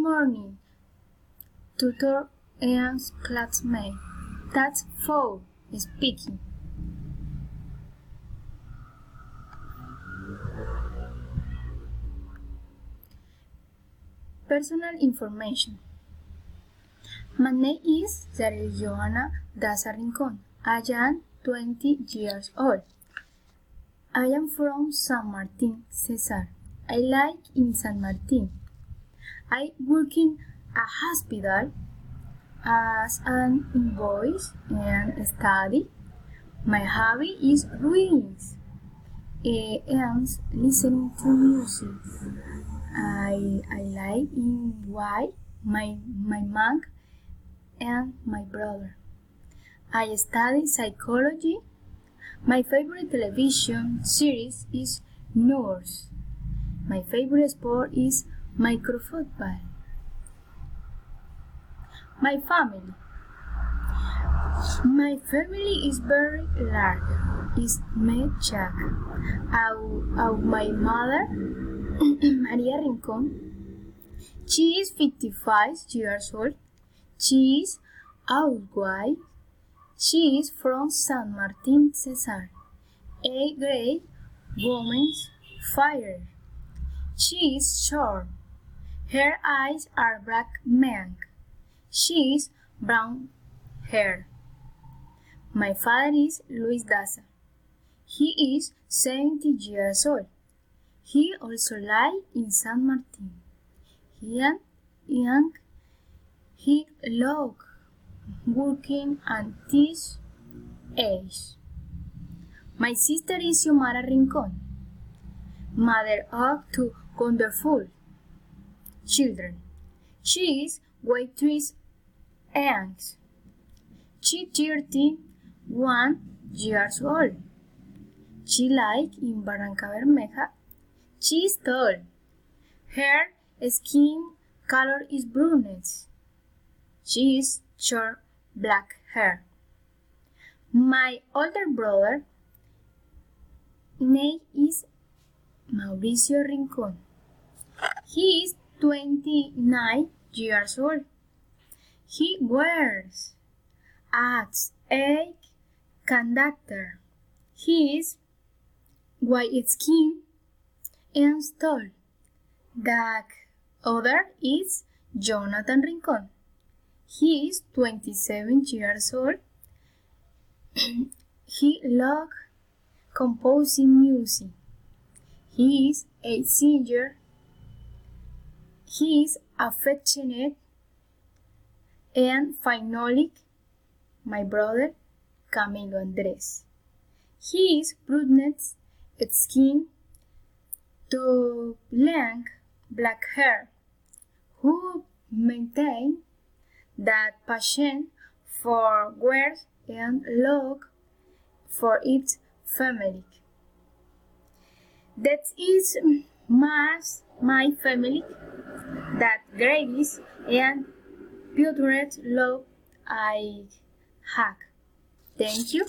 morning, tutor and classmate. That's four speaking. Personal information. My name is Yareliz Daza. I am 20 years old. I am from San Martin, Cesar. I like in San Martin. I work in a hospital as an invoice and study. My hobby is reading and listening to music. I like in why my mom and my brother. I study psychology. My favorite television series is Nurse. My favorite sport is microfootball. My family. My family is very large. It's my child. My mother, Maria Rincon. She is 55 years old. She is housewife. She is from San Martin, Cesar. A grade woman's fighter. She is short. Her eyes are black mink. She is brown hair. My father is Yareliz Daza. He is 70 years old. He also lives in San Martin. He loves working at this age. My sister is Xiomara Rincon, mother of two wonderful children. She is waitress and she is 31 years old. She lives in Barranca Bermeja. She is tall. Her skin color is brunette. She is short black hair. My older brother name is Mauricio Rincon. He is 29 years old. He wears as a conductor. He is white skin and tall. The other is Jonathan Rincon. He is 27 years old. He loves composing music. He is a singer. He is affectionate. And finally, my brother Camilo Andres. He is brunette skin, to long black hair, who maintains that passion for work and love for its family. That is my family, that greatest and beautiful love I have. Thank you.